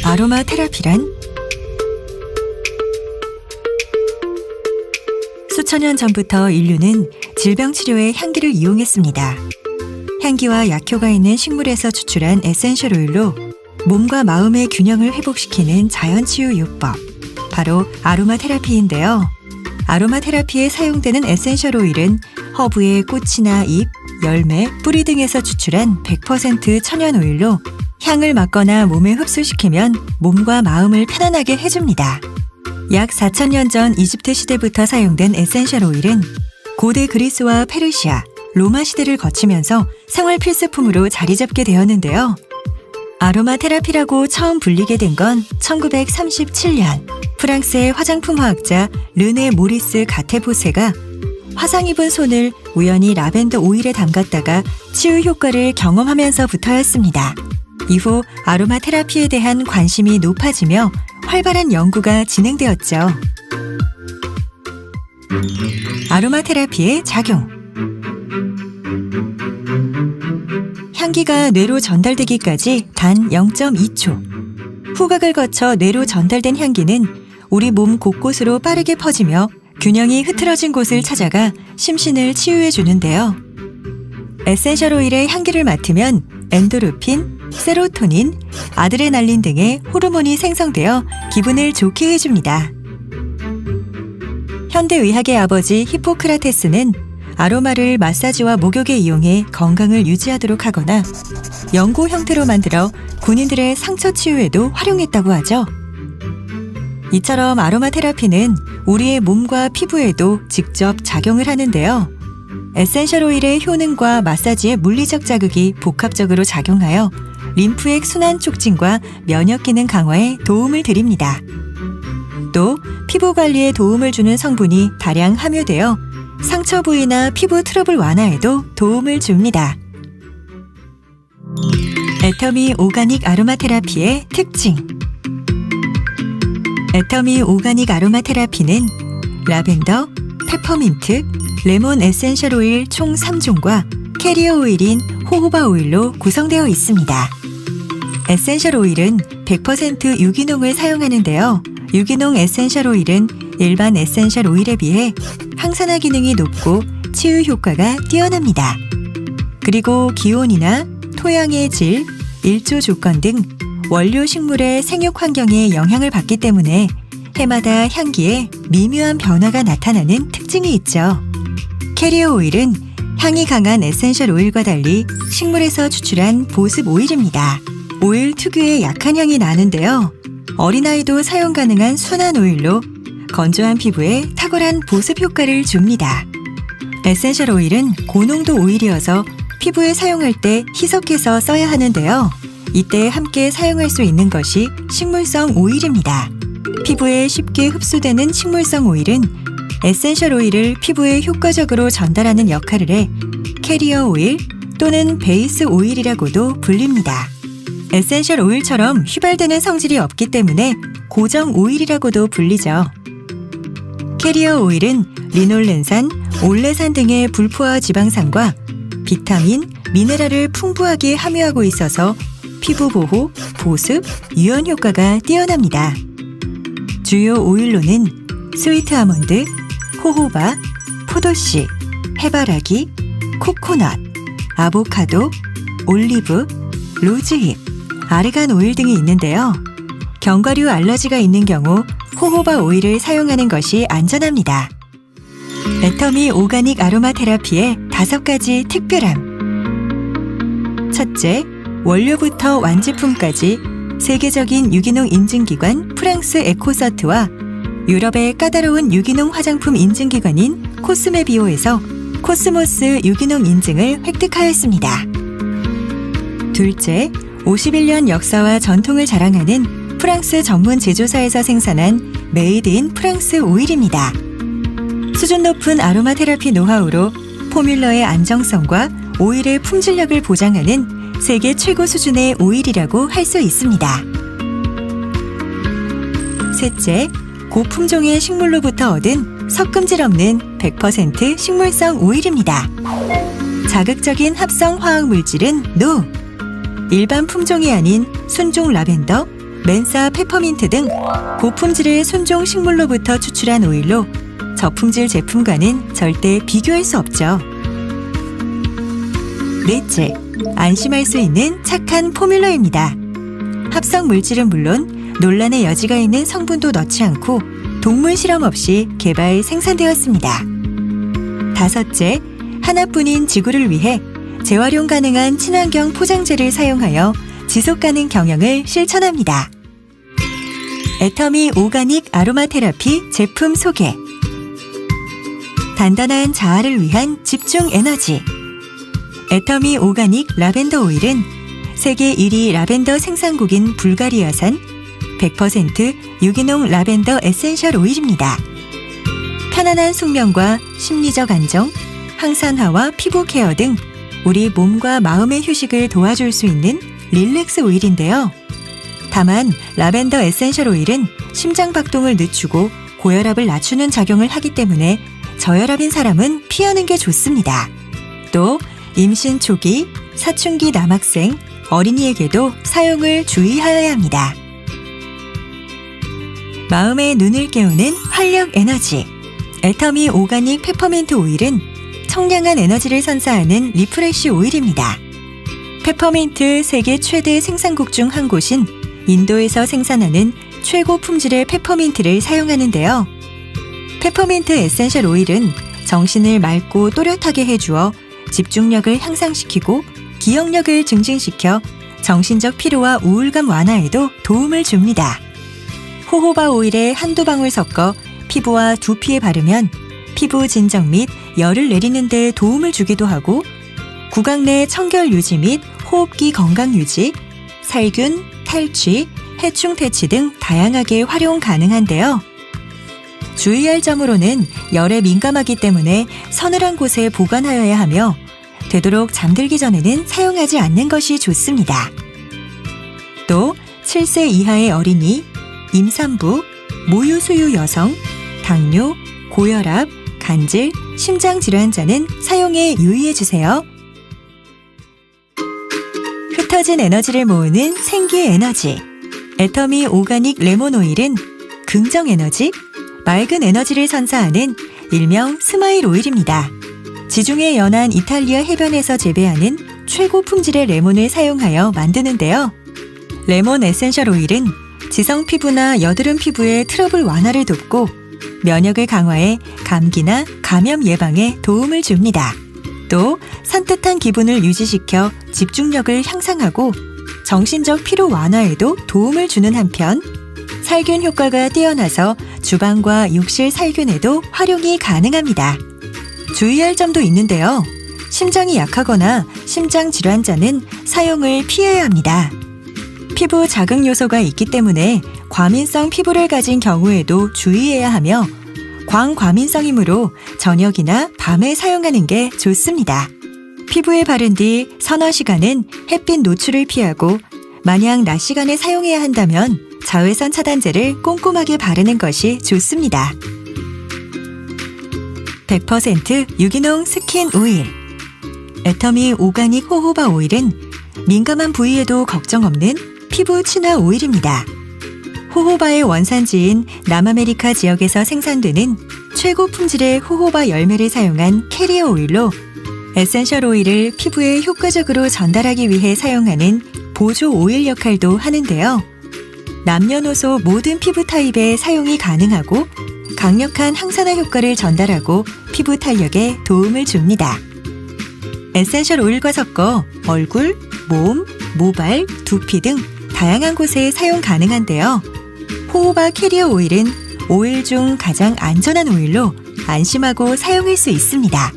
아로마 테라피란? 수천 년 전부터 인류는 질병 치료에 향기를 이용했습니다. 향기와 약효가 있는 식물에서 추출한 에센셜 오일로 몸과 마음의 균형을 회복시키는 자연치유 요법, 바로 아로마 테라피인데요. 아로마 테라피에 사용되는 에센셜 오일은 허브의 꽃이나 잎, 열매, 뿌리 등에서 추출한 100% 천연 오일로 향을 맡거나 몸에 흡수시키면 몸과 마음을 편안하게 해줍니다. 약 4,000년 전 이집트 시대부터 사용된 에센셜 오일은 고대 그리스와 페르시아, 로마 시대를 거치면서 생활 필수품으로 자리 잡게 되었는데요. 아로마 테라피라고 처음 불리게 된 건 1937년 프랑스의 화장품 화학자 르네 모리스 가테보세가 화상 입은 손을 우연히 라벤더 오일에 담갔다가 치유 효과를 경험하면서부터였습니다. 이후 아로마 테라피에 대한 관심이 높아지며 활발한 연구가 진행되었죠. 아로마 테라피의 작용. 향기가 뇌로 전달되기까지 단 0.2초. 후각을 거쳐 뇌로 전달된 향기는 우리 몸 곳곳으로 빠르게 퍼지며 균형이 흐트러진 곳을 찾아가 심신을 치유해 주는데요. 에센셜 오일의 향기를 맡으면 엔도르핀, 세로토닌, 아드레날린 등의 호르몬이 생성되어 기분을 좋게 해줍니다. 현대의학의 아버지 히포크라테스는 아로마를 마사지와 목욕에 이용해 건강을 유지하도록 하거나 연고 형태로 만들어 군인들의 상처 치유에도 활용했다고 하죠. 이처럼 아로마 테라피는 우리의 몸과 피부에도 직접 작용을 하는데요. 에센셜 오일의 효능과 마사지의 물리적 자극이 복합적으로 작용하여 림프액 순환 촉진과 면역 기능 강화에 도움을 드립니다. 또 피부 관리에 도움을 주는 성분이 다량 함유되어 상처 부위나 피부 트러블 완화에도 도움을 줍니다. 애터미 오가닉 아로마 테라피의 특징. 애터미 오가닉 아로마 테라피는 라벤더, 페퍼민트, 레몬 에센셜 오일 총 3종과 캐리어 오일인 호호바 오일로 구성되어 있습니다. 에센셜 오일은 100% 유기농을 사용하는데요. 유기농 에센셜 오일은 일반 에센셜 오일에 비해 항산화 기능이 높고 치유 효과가 뛰어납니다. 그리고 기온이나 토양의 질, 일조 조건 등 원료 식물의 생육 환경에 영향을 받기 때문에 해마다 향기에 미묘한 변화가 나타나는 특징이 있죠. 캐리어 오일은 향이 강한 에센셜 오일과 달리 식물에서 추출한 보습 오일입니다. 오일 특유의 약한 향이 나는데요. 어린아이도 사용 가능한 순한 오일로 건조한 피부에 탁월한 보습 효과를 줍니다. 에센셜 오일은 고농도 오일이어서 피부에 사용할 때 희석해서 써야 하는데요. 이때 함께 사용할 수 있는 것이 식물성 오일입니다. 피부에 쉽게 흡수되는 식물성 오일은 에센셜 오일을 피부에 효과적으로 전달하는 역할을 해 캐리어 오일 또는 베이스 오일이라고도 불립니다. 에센셜 오일처럼 휘발되는 성질이 없기 때문에 고정 오일이라고도 불리죠. 캐리어 오일은 리놀렌산, 올레산 등의 불포화 지방산과 비타민, 미네랄을 풍부하게 함유하고 있어서 피부 보호, 보습, 유연 효과가 뛰어납니다. 주요 오일로는 스위트 아몬드, 호호바, 포도씨, 해바라기, 코코넛, 아보카도, 올리브, 로즈힙, 아르간 오일 등이 있는데요. 견과류 알러지가 있는 경우 호호바 오일을 사용하는 것이 안전합니다. 애터미 오가닉 아로마 테라피의 5가지 특별함. 첫째, 원료부터 완제품까지 세계적인 유기농 인증기관 프랑스 에코서트와 유럽의 까다로운 유기농 화장품 인증기관인 코스메비오에서 코스모스 유기농 인증을 획득하였습니다. 둘째, 51년 역사와 전통을 자랑하는 프랑스 전문 제조사에서 생산한 메이드 인 프랑스 오일입니다. 수준 높은 아로마 테라피 노하우로 포뮬러의 안정성과 오일의 품질력을 보장하는 세계 최고 수준의 오일이라고 할 수 있습니다. 셋째, 고품종의 식물로부터 얻은 섞음질 없는 100% 식물성 오일입니다. 자극적인 합성 화학 물질은 NO! 일반 품종이 아닌 순종 라벤더, 멘사 페퍼민트 등 고품질의 순종 식물로부터 추출한 오일로 저품질 제품과는 절대 비교할 수 없죠. 넷째, 안심할 수 있는 착한 포뮬러입니다. 합성 물질은 물론 논란의 여지가 있는 성분도 넣지 않고 동물 실험 없이 개발 생산되었습니다. 다섯째, 하나뿐인 지구를 위해 재활용 가능한 친환경 포장재를 사용하여 지속가능 경영을 실천합니다. 애터미 오가닉 아로마 테라피 제품 소개. 단단한 자아를 위한 집중 에너지. 애터미 오가닉 라벤더 오일은 세계 1위 라벤더 생산국인 불가리아산 100% 유기농 라벤더 에센셜 오일입니다. 편안한 숙면과 심리적 안정, 항산화와 피부 케어 등 우리 몸과 마음의 휴식을 도와줄 수 있는 릴렉스 오일인데요. 다만 라벤더 에센셜 오일은 심장 박동을 늦추고 고혈압을 낮추는 작용을 하기 때문에 저혈압인 사람은 피하는 게 좋습니다. 또 임신 초기, 사춘기 남학생, 어린이에게도 사용을 주의하여야 합니다. 마음의 눈을 깨우는 활력 에너지. 애터미 오가닉 페퍼민트 오일은 청량한 에너지를 선사하는 리프레쉬 오일입니다. 페퍼민트 세계 최대 생산국 중 한 곳인 인도에서 생산하는 최고 품질의 페퍼민트를 사용하는데요. 페퍼민트 에센셜 오일은 정신을 맑고 또렷하게 해주어 집중력을 향상시키고 기억력을 증진시켜 정신적 피로와 우울감 완화에도 도움을 줍니다. 호호바 오일에 한두 방울 섞어 피부와 두피에 바르면 피부 진정 및 열을 내리는 데 도움을 주기도 하고 구강 내 청결 유지 및 호흡기 건강 유지, 살균, 탈취, 해충 퇴치 등 다양하게 활용 가능한데요. 주의할 점으로는 열에 민감하기 때문에 서늘한 곳에 보관하여야 하며 되도록 잠들기 전에는 사용하지 않는 것이 좋습니다. 또 7세 이하의 어린이, 임산부, 모유수유 여성, 당뇨, 고혈압, 간질, 심장질환자는 사용에 유의해주세요. 흩어진 에너지를 모으는 생기 에너지. 애터미 오가닉 레몬 오일은 긍정 에너지, 맑은 에너지를 선사하는 일명 스마일 오일입니다. 지중해 연안 이탈리아 해변에서 재배하는 최고 품질의 레몬을 사용하여 만드는데요. 레몬 에센셜 오일은 지성 피부나 여드름 피부의 트러블 완화를 돕고 면역을 강화해 감기나 감염 예방에 도움을 줍니다. 또 산뜻한 기분을 유지시켜 집중력을 향상하고 정신적 피로 완화에도 도움을 주는 한편 살균 효과가 뛰어나서 주방과 욕실 살균에도 활용이 가능합니다. 주의할 점도 있는데요. 심장이 약하거나 심장 질환자는 사용을 피해야 합니다. 피부 자극 요소가 있기 때문에 과민성 피부를 가진 경우에도 주의해야 하며 광과민성이므로 저녁이나 밤에 사용하는 게 좋습니다. 피부에 바른 뒤 서너 시간은 햇빛 노출을 피하고 만약 낮 시간에 사용해야 한다면 자외선 차단제를 꼼꼼하게 바르는 것이 좋습니다. 100% 유기농 스킨 오일. 애터미 오가닉 호호바 오일은 민감한 부위에도 걱정 없는 피부 친화 오일입니다. 호호바의 원산지인 남아메리카 지역에서 생산되는 최고 품질의 호호바 열매를 사용한 캐리어 오일로 에센셜 오일을 피부에 효과적으로 전달하기 위해 사용하는 보조 오일 역할도 하는데요. 남녀노소 모든 피부 타입에 사용이 가능하고 강력한 항산화 효과를 전달하고 피부 탄력에 도움을 줍니다. 에센셜 오일과 섞어 얼굴, 몸, 모발, 두피 등 다양한 곳에 사용 가능한데요. 호호바 캐리어 오일은 오일 중 가장 안전한 오일로 안심하고 사용할 수 있습니다.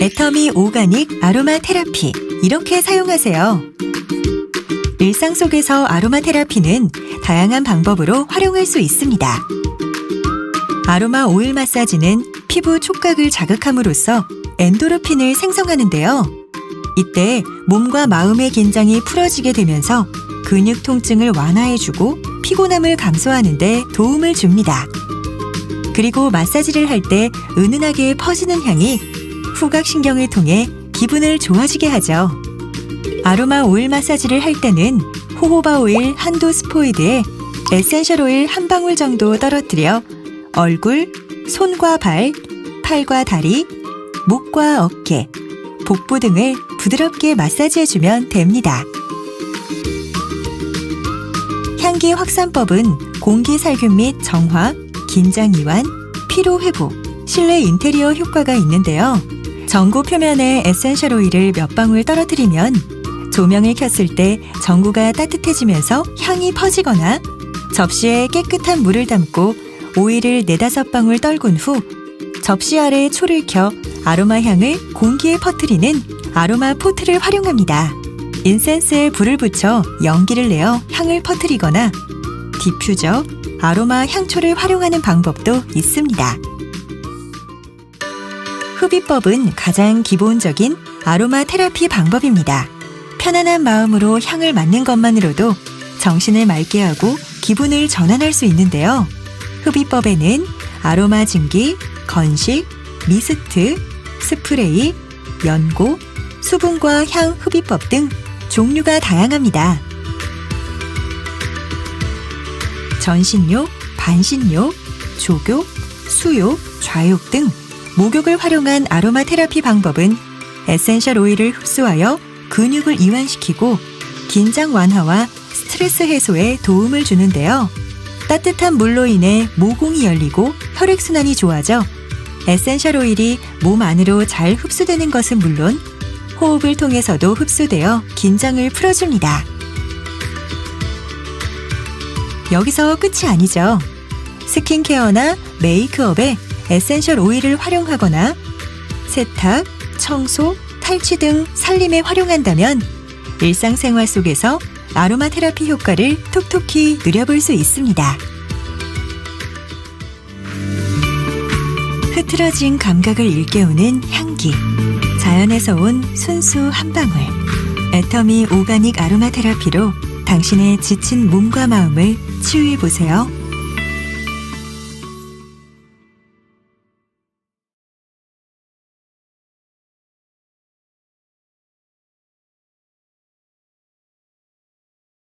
애터미 오가닉 아로마 테라피, 이렇게 사용하세요. 일상 속에서 아로마 테라피는 다양한 방법으로 활용할 수 있습니다. 아로마 오일 마사지는 피부 촉각을 자극함으로써 엔도르핀을 생성하는데요. 이때 몸과 마음의 긴장이 풀어지게 되면서 근육 통증을 완화해주고 피곤함을 감소하는 데 도움을 줍니다. 그리고 마사지를 할 때 은은하게 퍼지는 향이 후각신경을 통해 기분을 좋아지게 하죠. 아로마 오일 마사지를 할 때는 호호바 오일 한두 스포이드에 에센셜 오일 한 방울 정도 떨어뜨려 얼굴, 손과 발, 팔과 다리, 목과 어깨, 복부 등을 부드럽게 마사지해주면 됩니다. 향기 확산법은 공기 살균 및 정화, 긴장 이완, 피로 회복, 실내 인테리어 효과가 있는데요. 전구 표면에 에센셜 오일을 몇 방울 떨어뜨리면 조명을 켰을 때 전구가 따뜻해지면서 향이 퍼지거나 접시에 깨끗한 물을 담고 오일을 4-5방울 떨군 후 접시 아래 초를 켜 아로마 향을 공기에 퍼뜨리는 아로마 포트를 활용합니다. 인센스에 불을 붙여 연기를 내어 향을 퍼뜨리거나 디퓨저, 아로마 향초를 활용하는 방법도 있습니다. 흡입법은 가장 기본적인 아로마 테라피 방법입니다. 편안한 마음으로 향을 맡는 것만으로도 정신을 맑게 하고 기분을 전환할 수 있는데요. 흡입법에는 아로마 증기, 건식, 미스트, 스프레이, 연고, 수분과 향 흡입법 등 종류가 다양합니다. 전신욕, 반신욕, 족욕, 수욕, 좌욕 등 목욕을 활용한 아로마 테라피 방법은 에센셜 오일을 흡수하여 근육을 이완시키고 긴장 완화와 스트레스 해소에 도움을 주는데요. 따뜻한 물로 인해 모공이 열리고 혈액순환이 좋아져 에센셜 오일이 몸 안으로 잘 흡수되는 것은 물론 호흡을 통해서도 흡수되어 긴장을 풀어줍니다. 여기서 끝이 아니죠. 스킨케어나 메이크업에 에센셜 오일을 활용하거나 세탁, 청소, 탈취 등 살림에 활용한다면 일상생활 속에서 아로마 테라피 효과를 톡톡히 누려볼 수 있습니다. 흐트러진 감각을 일깨우는 향기, 자연에서 온 순수 한 방울, 애터미 오가닉 아로마 테라피로 당신의 지친 몸과 마음을 치유해 보세요.